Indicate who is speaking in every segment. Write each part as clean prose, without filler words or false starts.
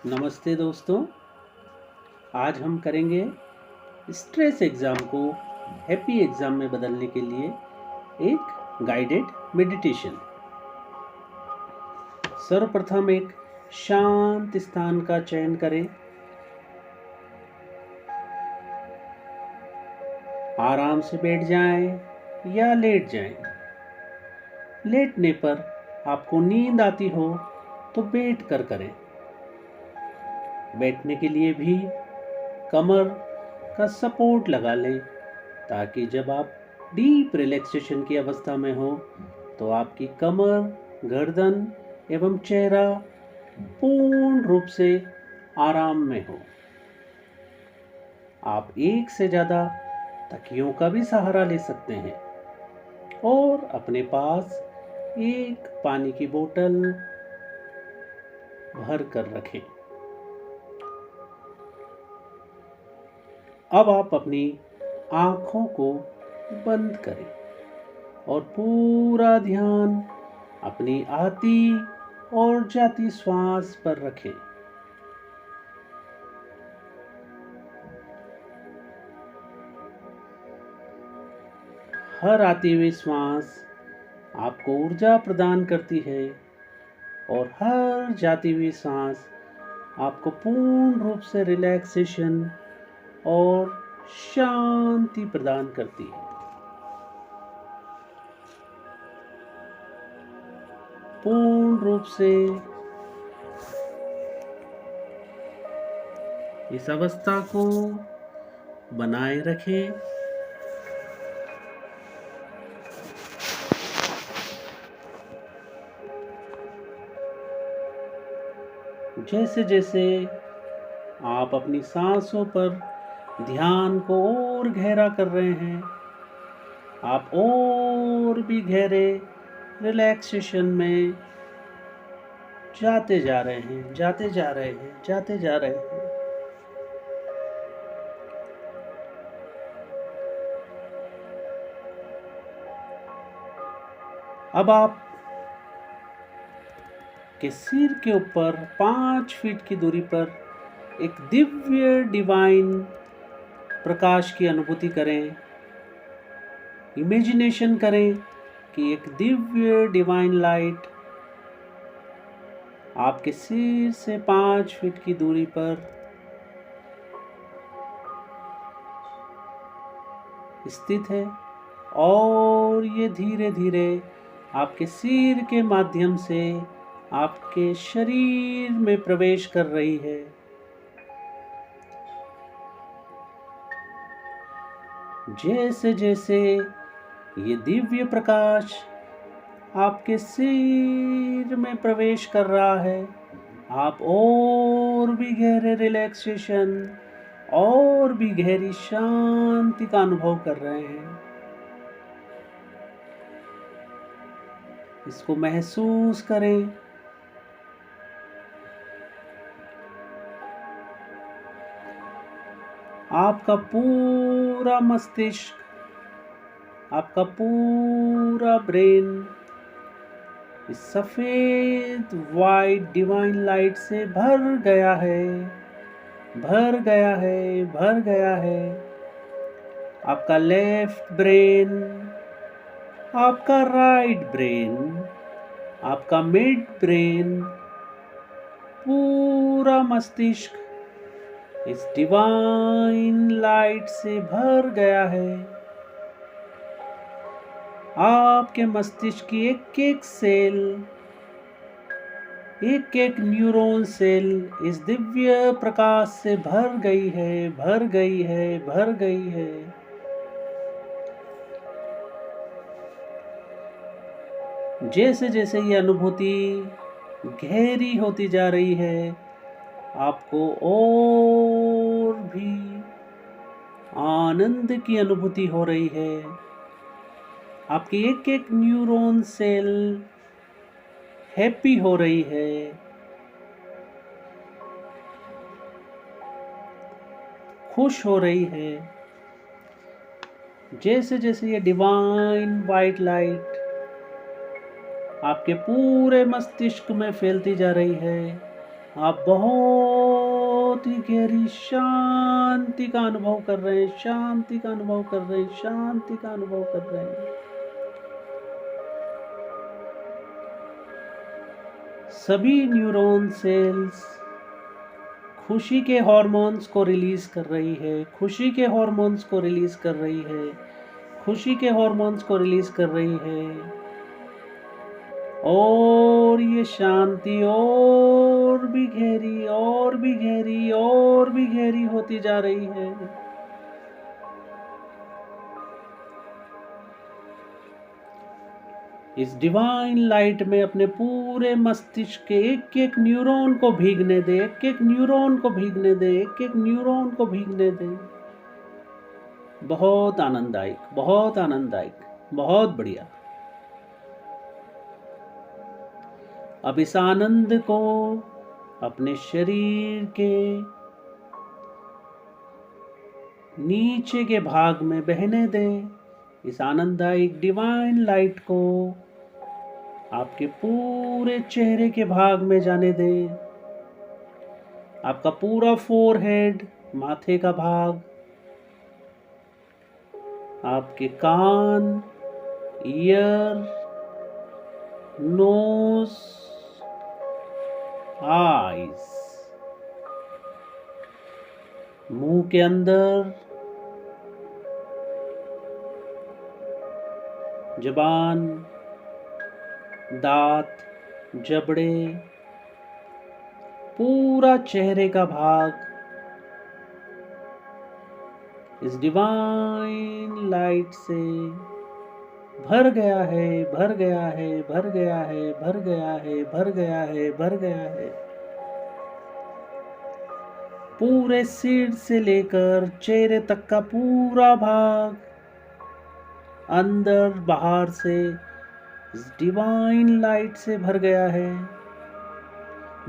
Speaker 1: नमस्ते दोस्तों। आज हम करेंगे स्ट्रेस एग्ज़ाम को हैप्पी एग्ज़ाम में बदलने के लिए एक गाइडेड मेडिटेशन। सर्वप्रथम एक शांत स्थान का चयन करें। आराम से बैठ जाएं या लेट जाएं। लेटने पर आपको नींद आती हो तो बैठ कर करें। बैठने के लिए भी कमर का सपोर्ट लगा लें ताकि जब आप डीप रिलैक्सेशन की अवस्था में हो तो आपकी कमर, गर्दन एवं चेहरा पूर्ण रूप से आराम में हो। आप एक से ज़्यादा तकियों का भी सहारा ले सकते हैं और अपने पास एक पानी की बोतल भर कर रखें। अब आप अपनी आँखों को बंद करें और पूरा ध्यान अपनी आती और जाती श्वास पर रखें। हर आती हुई श्वास आपको ऊर्जा प्रदान करती है और हर जाती हुई सांस आपको पूर्ण रूप से रिलैक्सेशन और शांति प्रदान करती है। पूर्ण रूप से इस अवस्था को बनाए रखें। जैसे जैसे आप अपनी सांसों पर ध्यान को और गहरा कर रहे हैं, आप और भी गहरे रिलैक्सेशन में जाते जा रहे हैं, जाते जा रहे हैं, जाते जा रहे हैं। अब आप के सिर के ऊपर 5 फीट की दूरी पर एक दिव्य डिवाइन प्रकाश की अनुभूति करें। इमेजिनेशन करें कि एक दिव्य डिवाइन लाइट आपके सिर से 5 फीट की दूरी पर स्थित है और ये धीरे धीरे आपके सिर के माध्यम से आपके शरीर में प्रवेश कर रही है। जैसे जैसे ये दिव्य प्रकाश आपके सिर में प्रवेश कर रहा है, आप और भी गहरे रिलैक्सेशन और भी गहरी शांति का अनुभव कर रहे हैं। इसको महसूस करें। आपका पूरा मस्तिष्क, आपका पूरा ब्रेन इस सफेद वाइट डिवाइन लाइट से भर गया है, भर गया है, भर गया है। आपका लेफ्ट ब्रेन, आपका राइट ब्रेन, आपका मिड ब्रेन, पूरा मस्तिष्क इस डिवाइन लाइट से भर गया है। आपके मस्तिष्क की एक एक सेल, एक एक न्यूरॉन सेल इस दिव्य प्रकाश से भर गई है, भर गई है, भर गई है। जैसे जैसे ये अनुभूति गहरी होती जा रही है, आपको और भी आनंद की अनुभूति हो रही है। आपकी एक एक न्यूरॉन सेल हैप्पी हो रही है। खुश हो रही है। जैसे जैसे ये डिवाइन वाइट लाइट आपके पूरे मस्तिष्क में फैलती जा रही है, आप बहुत ही गहरी शांति का अनुभव कर रहे हैं, शांति का अनुभव कर रहे हैं, शांति का अनुभव कर रहे हैं। सभी न्यूरॉन सेल्स खुशी के हार्मोन्स को रिलीज कर रही है, खुशी के हार्मोन्स को रिलीज कर रही है, खुशी के हार्मोन्स को रिलीज कर रही है। और ये शांति और भी गहरी, और भी गहरी, और भी गहरी होती जा रही है। इस डिवाइन लाइट में अपने पूरे मस्तिष्क के एक एक न्यूरॉन को भीगने दे, एक एक न्यूरॉन को भीगने दे, एक एक न्यूरॉन को भीगने दे। बहुत आनंददायक, बहुत आनंददायक, बहुत बढ़िया। अब इस आनंद को अपने शरीर के नीचे के भाग में बहने दें। इस आनंददायक डिवाइन लाइट को आपके पूरे चेहरे के भाग में जाने दें। आपका पूरा फोरहेड, माथे का भाग, आपके कान, ईयर, नोज, आईज, मुंह के अंदर, जबान, दांत, जबड़े, पूरा चेहरे का भाग इस डिवाइन लाइट से भर गया है, भर गया है, भर गया है, भर गया है, भर गया है, भर गया है। पूरे सिर से लेकर चेहरे तक का पूरा भाग अंदर बाहर से इस डिवाइन लाइट से भर गया है।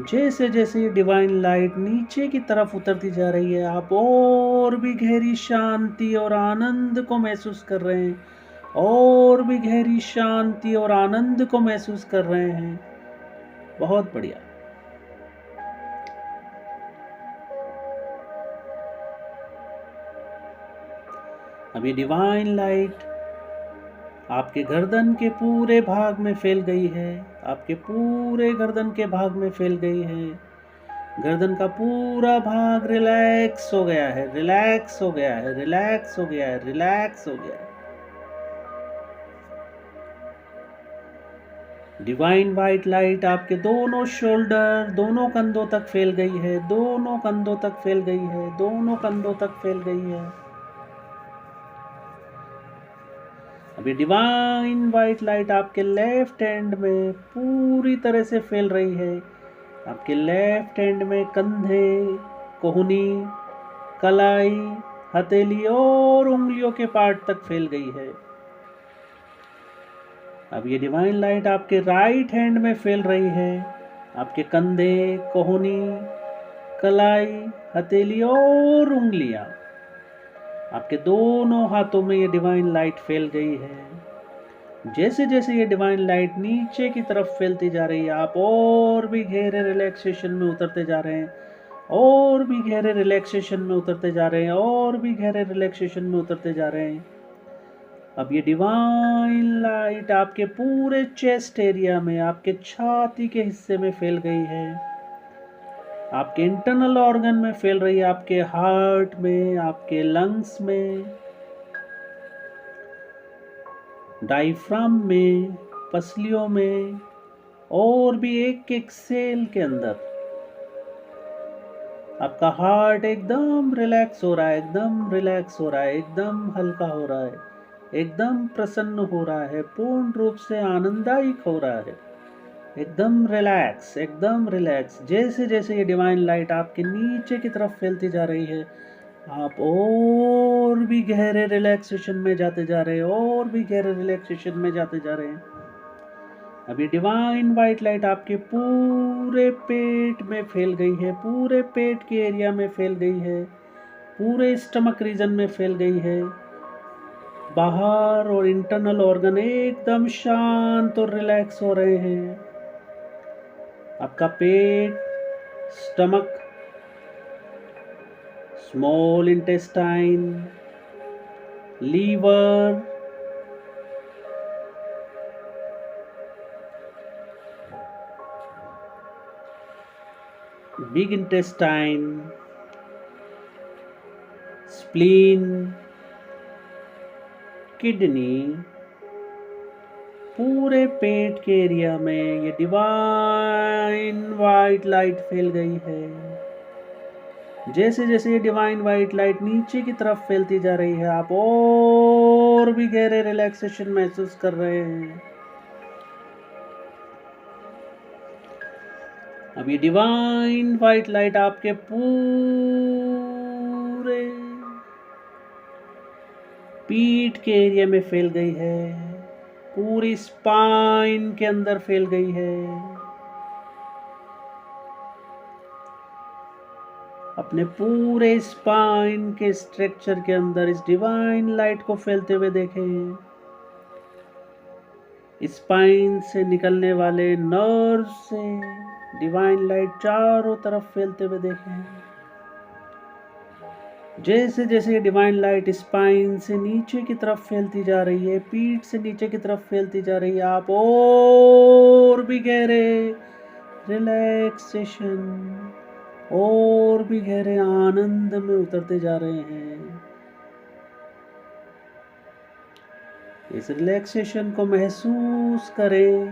Speaker 1: जैसे जैसे ये डिवाइन लाइट नीचे की तरफ उतरती जा रही है, आप और भी गहरी शांति और आनंद को महसूस कर रहे हैं, और भी गहरी शांति और आनंद को महसूस कर रहे हैं। बहुत बढ़िया। अब ये डिवाइन लाइट आपके गर्दन के पूरे भाग में फैल गई है, आपके पूरे गर्दन के भाग में फैल गई है। गर्दन का पूरा भाग रिलैक्स हो गया है, रिलैक्स हो गया है, रिलैक्स हो गया है, रिलैक्स हो गया है। डिवाइन वाइट लाइट आपके दोनों शोल्डर, दोनों कंधों तक फैल गई है, दोनों कंधों तक फैल गई है, दोनों कंधों तक फैल गई है। अभी डिवाइन वाइट लाइट आपके लेफ्ट हैंड में पूरी तरह से फैल रही है। आपके लेफ्ट हैंड में कंधे, कोहनी, कलाई, हथेली और उंगलियों के पार्ट तक फैल गई है। अब ये डिवाइन लाइट आपके राइट हैंड में फैल रही है। आपके कंधे, कोहनी, कलाई, हथेली और उंगलियां, आपके दोनों हाथों में ये डिवाइन लाइट फैल गई है। जैसे जैसे ये डिवाइन लाइट नीचे की तरफ फैलती जा रही है, आप और भी गहरे रिलैक्सेशन में उतरते जा रहे हैं, और भी गहरे रिलैक्सेशन में उतरते जा रहे हैं, और भी गहरे रिलैक्सेशन में उतरते जा रहे हैं। अब ये डिवाइन लाइट आपके पूरे चेस्ट एरिया में, आपके छाती के हिस्से में फैल गई है। आपके इंटरनल ऑर्गन में फैल रही है, आपके हार्ट में, आपके लंग्स में, डायफ्राम में, पसलियों में, और भी एक एक सेल के अंदर। आपका हार्ट एकदम रिलैक्स हो रहा है, एकदम रिलैक्स हो रहा है, एकदम हल्का हो रहा है, एकदम प्रसन्न हो रहा है, पूर्ण रूप से आनंददायक हो रहा है, एकदम रिलैक्स, एकदम रिलैक्स। जैसे जैसे ये डिवाइन लाइट आपके नीचे की तरफ फैलती जा रही है, आप और भी गहरे रिलैक्सेशन में जाते जा रहे हैं, और भी गहरे रिलैक्सेशन में जाते जा रहे हैं। अभी डिवाइन वाइट लाइट आपके पूरे पेट में फैल गई है, पूरे पेट के एरिया में फैल गई है, पूरे स्टमक रीजन में फैल गई है। बाहर और इंटरनल ऑर्गन एकदम शांत और रिलैक्स हो रहे हैं। आपका पेट, stomach, small intestine, liver, big intestine, spleen, kidney, पूरे पेट के एरिया में ये डिवाइन वाइट लाइट फैल गई है। जैसे जैसे ये डिवाइन वाइट लाइट नीचे की तरफ फैलती जा रही है, आप और भी गहरे रिलैक्सेशन महसूस कर रहे हैं। अब ये डिवाइन वाइट लाइट आपके पूरे पीठ के एरिया में फैल गई है, पूरी स्पाइन के अंदर फैल गई है। अपने पूरे स्पाइन के स्ट्रक्चर के अंदर इस डिवाइन लाइट को फैलते हुए देखें। स्पाइन से निकलने वाले नर्व से डिवाइन लाइट चारों तरफ फैलते हुए देखें। जैसे जैसे डिवाइन लाइट स्पाइन से नीचे की तरफ फैलती जा रही है, पीठ से नीचे की तरफ फैलती जा रही है, आप और भी गहरे रिलैक्सेशन और भी गहरे आनंद में उतरते जा रहे हैं। इस रिलैक्सेशन को महसूस करें।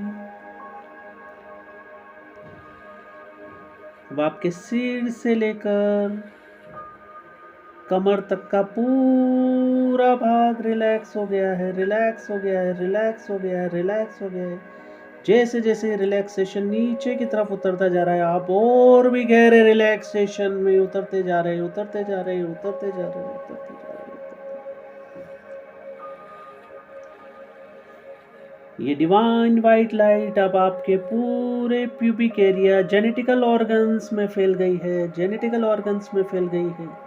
Speaker 1: अब आपके सिर से लेकर कमर तक का पूरा भाग रिलैक्स हो गया है, रिलैक्स हो गया है, रिलैक्स हो गया है, रिलैक्स हो गया है। जैसे जैसे रिलैक्सेशन नीचे की तरफ उतरता जा रहा है, आप और भी गहरे रिलैक्सेशन में उतरते जा रहे हैं, उतरते जा रहे हैं, उतरते जा रहे हैं, उतरते जा रहे हैं। ये डिवाइन वाइट लाइट अब आपके पूरे प्यूबिक एरिया जेनेटिकल ऑर्गन्स में फैल गई है, जेनेटिकल ऑर्गन्स में फैल गई है।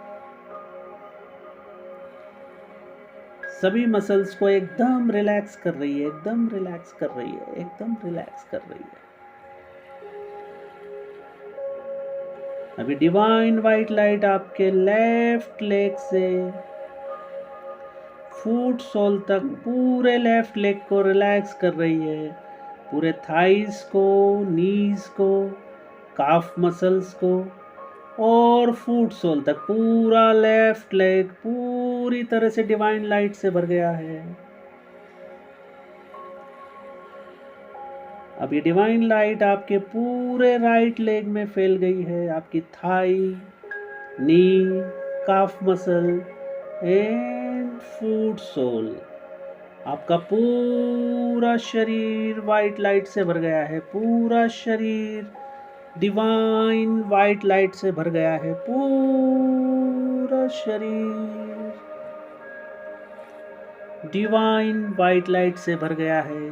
Speaker 1: सभी मसल्स को एकदम रिलैक्स कर रही है, एकदम रिलैक्स कर रही है, एकदम रिलैक्स कर रही है। अभी डिवाइन वाइट लाइट आपके लेफ्ट लेग से फुट सोल तक पूरे लेफ्ट लेग को रिलैक्स कर रही है, पूरे थाइस को, नीज को, काफ मसल्स को और फुट सोल तक पूरा लेफ्ट लेग पूरी तरह से डिवाइन लाइट से भर गया है। अब ये डिवाइन लाइट आपके पूरे राइट लेग में फैल गई है, आपकी thigh, knee, calf muscle and foot sole. आपका पूरा शरीर वाइट लाइट से भर गया है, पूरा शरीर डिवाइन वाइट लाइट से भर गया है, पूरा शरीर डिवाइन वाइट लाइट से भर गया है।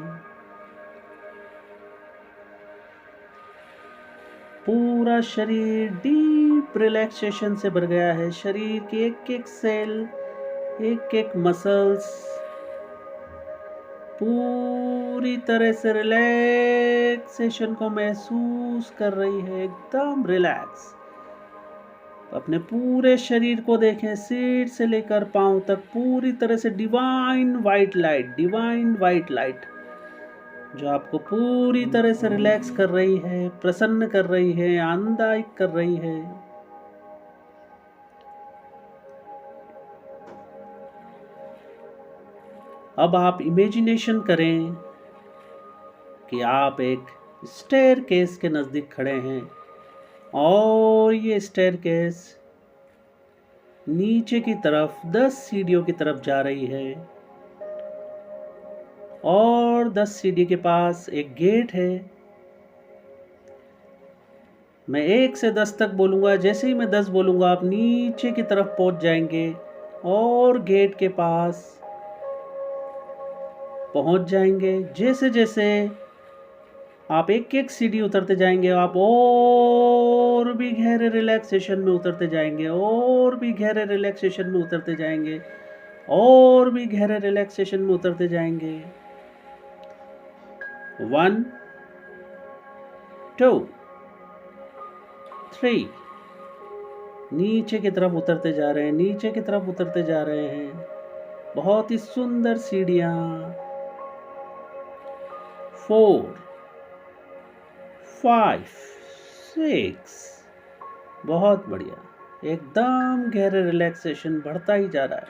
Speaker 1: पूरा शरीर डीप रिलैक्सेशन से भर गया है। शरीर की एक एक सेल, एक एक मसल्स पूरी तरह से रिलैक्सेशन को महसूस कर रही है, एकदम रिलैक्स। अपने पूरे शरीर को देखें, सिर से लेकर पांव तक पूरी तरह से divine white light, divine white light जो आपको पूरी तरह से रिलैक्स कर रही है, प्रसन्न कर रही है, आनंददायक कर रही है। अब आप इमेजिनेशन करें कि आप एक स्टेयरकेस के नज़दीक खड़े हैं और ये स्टेयरकेस नीचे की तरफ 10 सीढ़ियों की तरफ जा रही है और 10 सीढ़ी के पास एक गेट है। मैं 1 से 10 तक बोलूँगा, जैसे ही मैं 10 बोलूँगा आप नीचे की तरफ पहुँच जाएंगे और गेट के पास पहुँच जाएंगे। जैसे जैसे आप एक एक सीढ़ी उतरते जाएंगे, आप और भी गहरे रिलैक्सेशन में उतरते जाएंगे, और भी गहरे रिलैक्सेशन में उतरते जाएंगे, और भी गहरे रिलैक्सेशन में उतरते जाएंगे। 1 2 3, नीचे की तरफ उतरते जा रहे हैं, नीचे की तरफ उतरते जा रहे हैं, बहुत ही सुंदर सीढ़ियां। 4, 5, 6, बहुत बढ़िया, एकदम गहरे रिलैक्सेशन बढ़ता ही जा रहा है।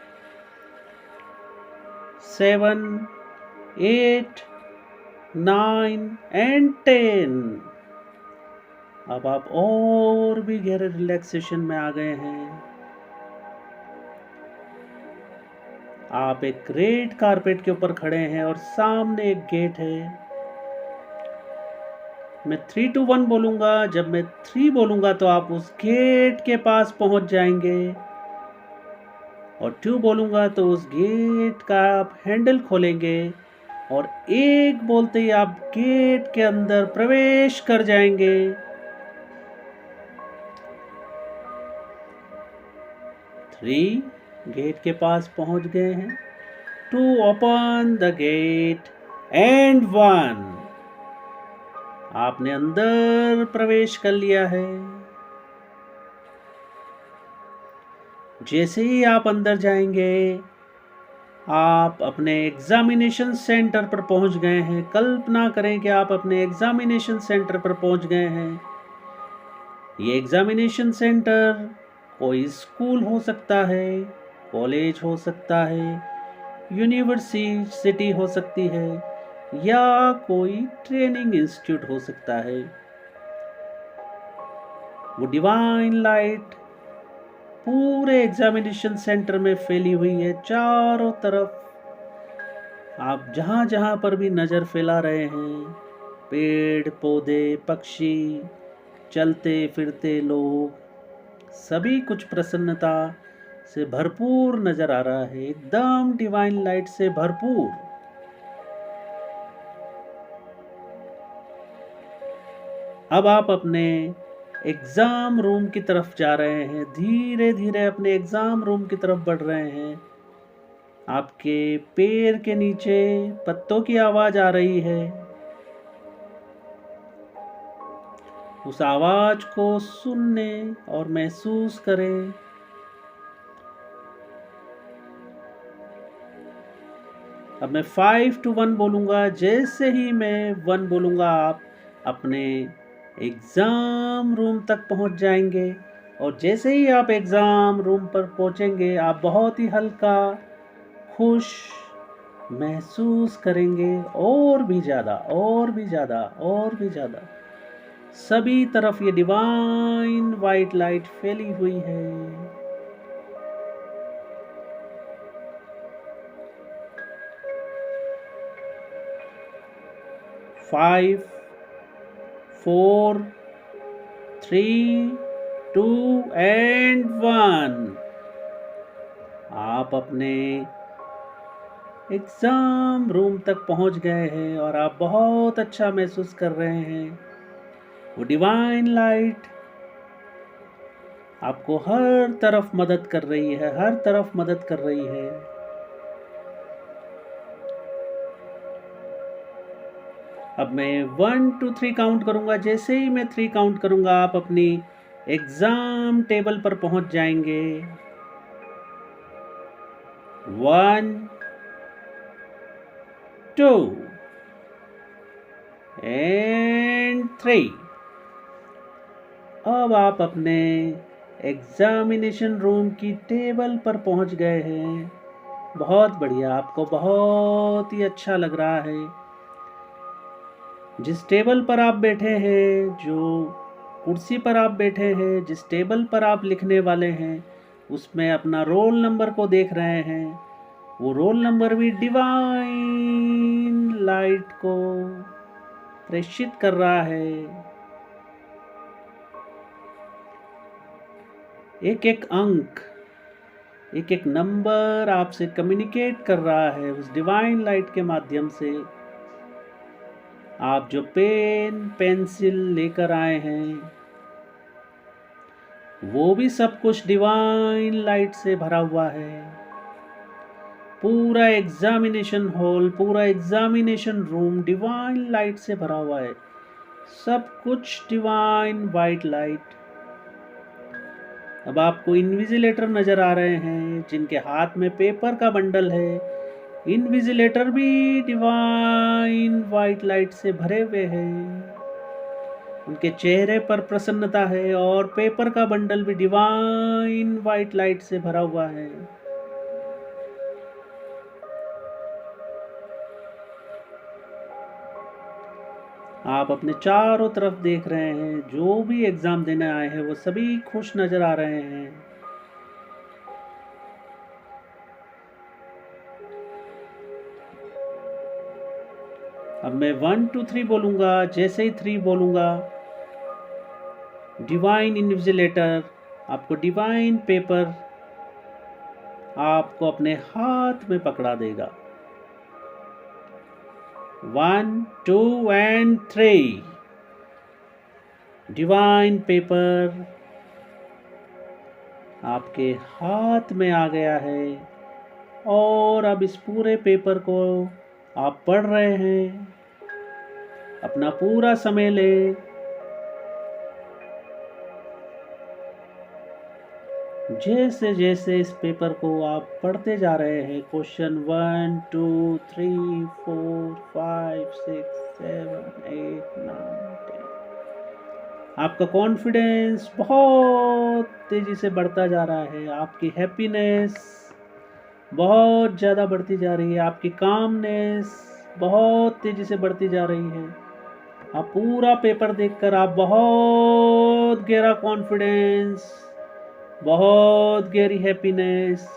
Speaker 1: 7, 8, 9 एंड 10। अब आप और भी गहरे रिलैक्सेशन में आ गए हैं। आप एक रेड कारपेट के ऊपर खड़े हैं और सामने एक गेट है। मैं 3, 2, 1 बोलूंगा। जब मैं 3 बोलूंगा तो आप उस गेट के पास पहुंच जाएंगे, और 2 बोलूंगा तो उस गेट का आप हैंडल खोलेंगे, और 1 बोलते ही आप गेट के अंदर प्रवेश कर जाएंगे। 3, गेट के पास पहुंच गए हैं। 2, ओपन द गेट एंड 1, आपने अंदर प्रवेश कर लिया है। जैसे ही आप अंदर जाएंगे, आप अपने एग्जामिनेशन सेंटर पर पहुंच गए हैं। कल्पना करें कि आप अपने एग्जामिनेशन सेंटर पर पहुंच गए हैं। ये एग्जामिनेशन सेंटर कोई स्कूल हो सकता है, कॉलेज हो सकता है, यूनिवर्सिटी हो सकती है, या कोई ट्रेनिंग इंस्टीट्यूट हो सकता है। वो डिवाइन लाइट पूरे एग्जामिनेशन सेंटर में फैली हुई है, चारों तरफ। आप जहां जहां पर भी नजर फैला रहे हैं, पेड़ पौधे, पक्षी, चलते फिरते लोग, सभी कुछ प्रसन्नता से भरपूर नजर आ रहा है, एकदम डिवाइन लाइट से भरपूर। अब आप अपने एग्जाम रूम की तरफ जा रहे हैं, धीरे धीरे अपने एग्जाम रूम की तरफ बढ़ रहे हैं। आपके पैर के नीचे पत्तों की आवाज आ रही है। उस आवाज को सुनने और महसूस करें। अब मैं 5 to 1 बोलूंगा। जैसे ही मैं 1 बोलूंगा, आप अपने एग्जाम रूम तक पहुंच जाएंगे, और जैसे ही आप एग्जाम रूम पर पहुंचेंगे, आप बहुत ही हल्का, खुश महसूस करेंगे, और भी ज़्यादा, और भी ज़्यादा, और भी ज़्यादा। सभी तरफ ये डिवाइन वाइट लाइट फैली हुई है। Five, 4, 3, 2 and 1। आप अपने एग्जाम रूम तक पहुंच गए हैं, और आप बहुत अच्छा महसूस कर रहे हैं। वो डिवाइन लाइट आपको हर तरफ मदद कर रही है, हर तरफ मदद कर रही है। अब मैं 1 to 3 काउंट करूंगा। जैसे ही मैं 3 काउंट करूंगा, आप अपनी एग्जाम टेबल पर पहुंच जाएंगे। 1, 2 एंड 3। अब आप अपने एग्जामिनेशन रूम की टेबल पर पहुंच गए हैं। बहुत बढ़िया, आपको बहुत ही अच्छा लग रहा है। जिस टेबल पर आप बैठे हैं, जो कुर्सी पर आप बैठे हैं, जिस टेबल पर आप लिखने वाले हैं, उसमें अपना रोल नंबर को देख रहे हैं। वो रोल नंबर भी डिवाइन लाइट को प्रेषित कर रहा है। एक एक अंक, एक एक नंबर आपसे कम्युनिकेट कर रहा है उस डिवाइन लाइट के माध्यम से। आप जो पेन पेंसिल लेकर आए हैं, वो भी सब कुछ डिवाइन लाइट से भरा हुआ है। पूरा एग्जामिनेशन हॉल, पूरा एग्जामिनेशन रूम डिवाइन लाइट से भरा हुआ है। सब कुछ डिवाइन वाइट लाइट। अब आपको इन्विजिलेटर नज़र आ रहे हैं जिनके हाथ में पेपर का बंडल है। इन्विजिलेटर भी डिवाइन वाइट लाइट से भरे हुए हैं। उनके चेहरे पर प्रसन्नता है और पेपर का बंडल भी डिवाइन वाइट लाइट से भरा हुआ है। आप अपने चारों तरफ देख रहे हैं, जो भी एग्जाम देने आए हैं वो सभी खुश नजर आ रहे हैं। अब मैं 1 2 3 बोलूंगा, जैसे ही 3 बोलूंगा डिवाइन इन्विजिलेटर आपको डिवाइन पेपर आपको अपने हाथ में पकड़ा देगा। 1 2 and 3 डिवाइन पेपर आपके हाथ में आ गया है और अब इस पूरे पेपर को आप पढ़ रहे हैं। अपना पूरा समय ले। जैसे जैसे इस पेपर को आप पढ़ते जा रहे हैं, क्वेश्चन 1 2 3 4 5 6 7 8 9 10, आपका कॉन्फिडेंस बहुत तेजी से बढ़ता जा रहा है। आपकी हैप्पीनेस बहुत ज़्यादा बढ़ती जा रही है। आपकी कामनेस बहुत तेजी से बढ़ती जा रही है। आप पूरा पेपर देखकर आप बहुत गहरा कॉन्फिडेंस, बहुत गहरी हैप्पीनेस,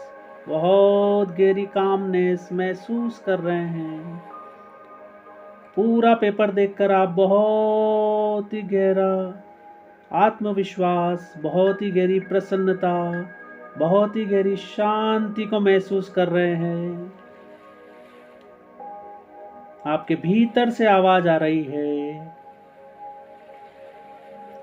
Speaker 1: बहुत गहरी कामनेस महसूस कर रहे हैं। पूरा पेपर देखकर आप बहुत ही गहरा आत्मविश्वास, बहुत ही गहरी प्रसन्नता, बहुत ही गहरी शांति को महसूस कर रहे हैं। आपके भीतर से आवाज आ रही है।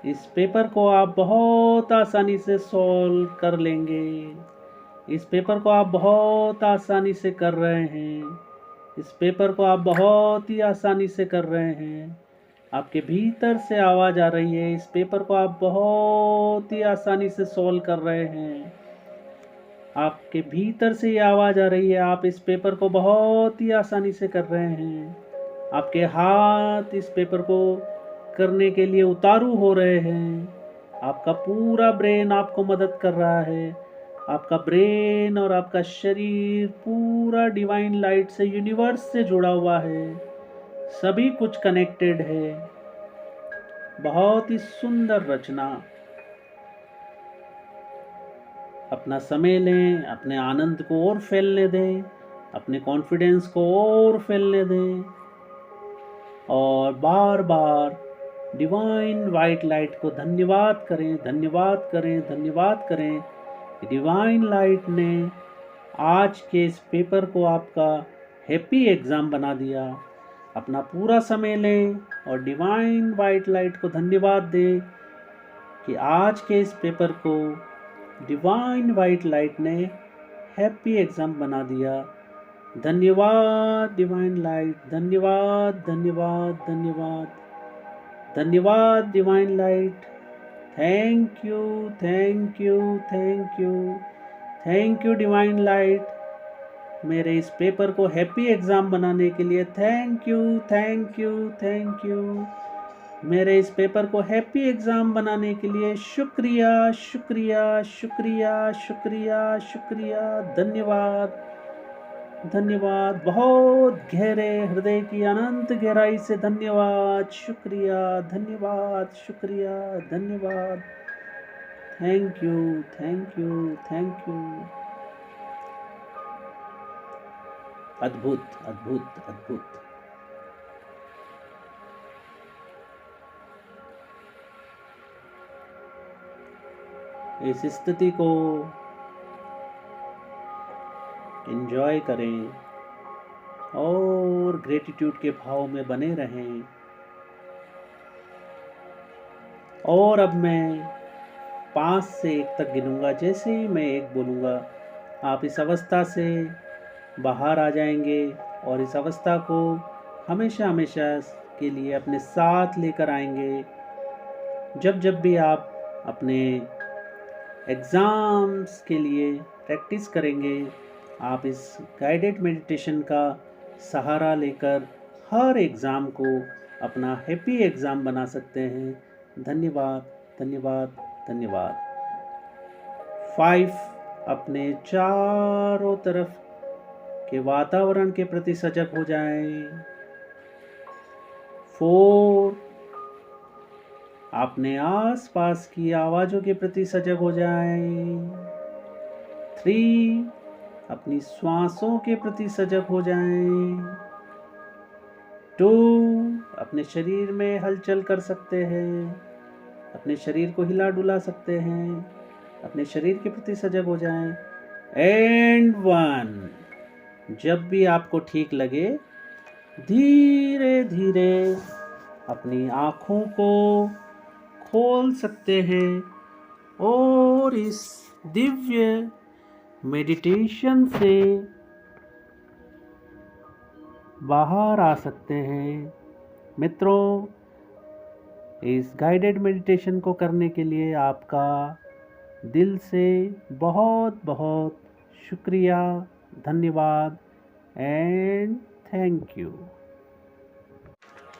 Speaker 1: इस पेपर को आप बहुत आसानी से सॉल्व कर लेंगे। इस पेपर को आप बहुत आसानी से कर रहे हैं। इस पेपर को आप बहुत ही आसानी से कर रहे हैं। आपके भीतर से आवाज आ रही है, इस पेपर को आप बहुत ही आसानी से सॉल्व कर रहे हैं। आपके भीतर से ये आवाज आ रही है, आप इस पेपर को बहुत ही आसानी से कर रहे हैं। आपके हाथ इस पेपर को करने के लिए उतारू हो रहे हैं। आपका पूरा ब्रेन आपको मदद कर रहा है। आपका ब्रेन और आपका शरीर पूरा डिवाइन लाइट से, यूनिवर्स से जुड़ा हुआ है। सभी कुछ कनेक्टेड है। बहुत ही सुंदर रचना। अपना समय लें, अपने आनंद को और फैलने दें, अपने कॉन्फिडेंस को और फैलने दें और बार बार डिवाइन वाइट लाइट को धन्यवाद करें, धन्यवाद करें, धन्यवाद करें। डिवाइन लाइट ने आज के इस पेपर को आपका हैप्पी एग्ज़ाम बना दिया। अपना पूरा समय लें और डिवाइन वाइट लाइट को धन्यवाद दें कि आज के इस पेपर को डिवाइन वाइट लाइट ने हैप्पी एग्ज़ाम बना दिया। धन्यवाद डिवाइन लाइट, धन्यवाद, धन्यवाद, धन्यवाद, धन्यवाद divine light. Thank you, thank you, thank you, thank you divine light. मेरे इस पेपर को हैप्पी एग्ज़ाम बनाने के लिए thank you, thank you, thank you. मेरे इस पेपर को हैप्पी एग्ज़ाम बनाने के लिए शुक्रिया, शुक्रिया, शुक्रिया, शुक्रिया, शुक्रिया, धन्यवाद, धन्यवाद। बहुत गहरे हृदय की अनंत गहराई से धन्यवाद, शुक्रिया, धन्यवाद, शुक्रिया, धन्यवाद। Thank you, thank you, thank you. अद्भुत, अद्भुत, अद्भुत। इस स्थिति को एंजॉय करें और ग्रेटिट्यूड के भाव में बने रहें। और अब मैं 5 से 1 तक गिनूंगा। जैसे ही मैं 1 बोलूँगा, आप इस अवस्था से बाहर आ जाएंगे और इस अवस्था को हमेशा हमेशा के लिए अपने साथ लेकर आएंगे। जब जब भी आप अपने एग्ज़ाम्स के लिए प्रैक्टिस करेंगे, आप इस गाइडेड मेडिटेशन का सहारा लेकर हर एग्ज़ाम को अपना हैप्पी एग्ज़ाम बना सकते हैं। धन्यवाद, धन्यवाद, धन्यवाद। 5 अपने चारों तरफ के वातावरण के प्रति सजग हो जाएं। 4 अपने आसपास की आवाज़ों के प्रति सजग हो जाएं। 3 अपनी श्वासों के प्रति सजग हो जाएं। 2 अपने शरीर में हलचल कर सकते हैं, अपने शरीर को हिला डुला सकते हैं, अपने शरीर के प्रति सजग हो जाएं। एंड 1 जब भी आपको ठीक लगे धीरे धीरे अपनी आँखों को खोल सकते हैं और इस दिव्य मेडिटेशन से बाहर आ सकते हैं। मित्रों, इस गाइडेड मेडिटेशन को करने के लिए आपका दिल से बहुत बहुत शुक्रिया, धन्यवाद एंड थैंक यू।